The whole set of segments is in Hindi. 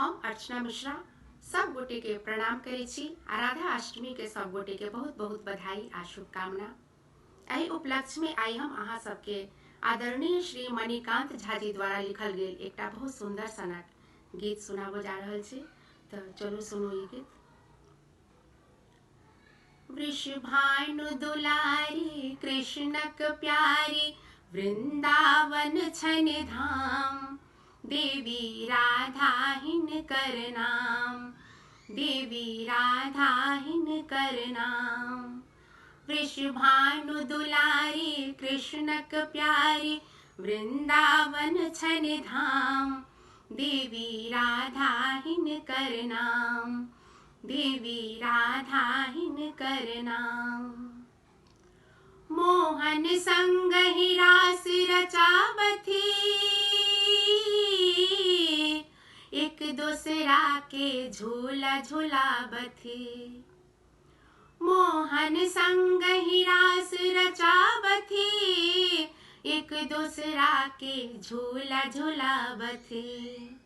हम अर्चना मिश्रा सब गोटे के प्रणाम करे छी। राधा अष्टमी के सब गोटे के बहुत बहुत बधाई आ शुभकामना। एहि उपलक्ष्य में आई हम अहाँ सबके आदरणीय श्री मणिकांत झा जी द्वारा लिखल गेल एकटा बहुत सुंदर सनक गीत सुनाबो जा रहल छी। तो चलू सुनू ई गीत। वृषभानु दुलारी कृष्णक प्यारी वृंदावन छन धाम, देवी राधा हिनकर नाम, देवी राधा हिनकर नाम। वृषभानु दुलारी कृष्णक प्यारी वृंदावन छन धाम, देवी राधा हिनकर नाम, देवी राधा हिनकर नाम। मोहन संग ही रास रचावथी, एक दूसरा के झूला झूलावथी। मोहन संग ही रास रचावथी, एक दूसरा के झूला झूलावथी।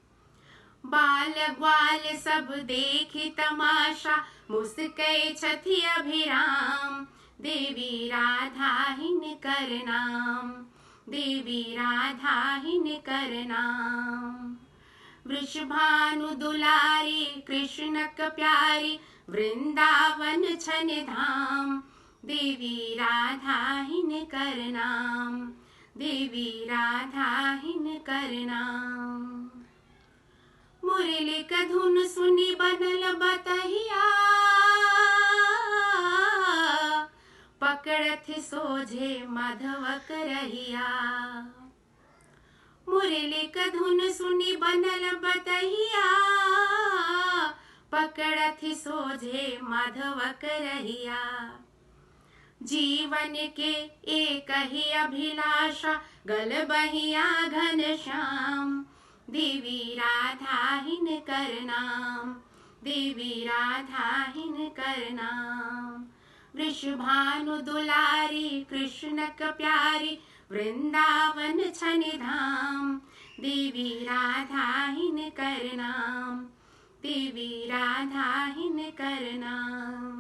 बाल ग्वाल सब देखी तमाशा, मुस्कै छथि अभिराम, देवी राधा हिनकर नाम, देवी राधा हिनकर नाम। वृषभानु दुलारी कृष्णक प्यारी वृंदावन छन धाम, देवी राधा हिनकर नाम, देवी राधा हिनकर नाम। मुरली का धुन सुनी बनल बतहिया, पकड़त सोझे माधवक रहिया। मुरली का धुन सुनी बनल बतहिया, पकड़त सोझे माधवक रहिया। जीवन के एक ही अभिलाषा, गल बहिया घनश्याम, देवी राधा हिनकर नाम, देवी राधा हिनकर नाम। वृषभानु दुलारी कृष्णक प्यारी वृंदावन छन धाम, देवी राधा हिनकर नाम, देवी राधा हिनकर नाम।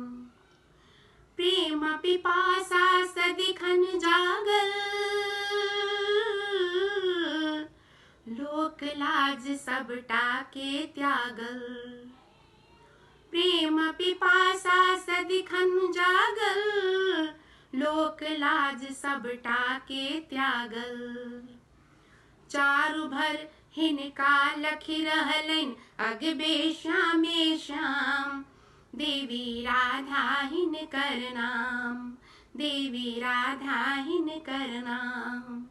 प्रेम पिपासा सदिखन जागल, लोक लाज सबटा के त्यागल। प्रेम पिपासा सदिखन जागल, लोक लाज सबटा के त्यागल। चारु भर हिनका लखि रहलनि अगबे श्यामे श्याम, देवी राधा हिनकर नाम, देवी राधा हिनकर नाम।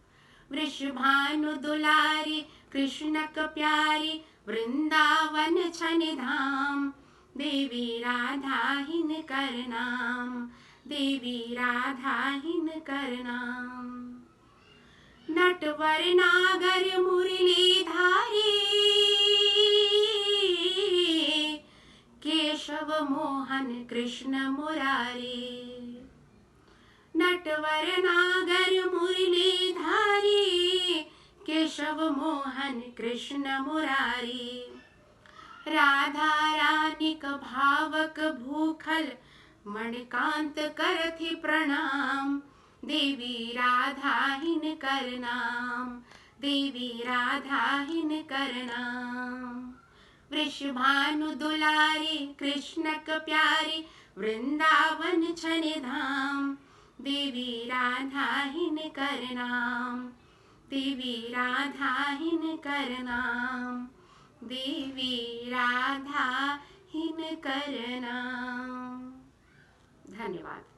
वृषभानु दुलारी कृष्णक प्यारी वृंदावन छन धाम, देवी राधा हिनकर नाम, देवी राधा हिनकर नाम। नटवर नागर मुरली धारी, केशव मोहन कृष्ण मुरारी। नटवर नागर मुरली धारी, केशव मोहन कृष्ण मुरारी। राधा रानिक भावक भूखल, मणिकांत करथि प्रणाम, देवी राधा हिनकर नाम, देवी राधा हिनकर नाम। वृषभानु दुलारी कृष्णक प्यारी वृंदावन छन धाम, देवी राधा हिनकर नाम, देवी राधा हिनकर नाम, देवी राधा हिनकर नाम। धन्यवाद।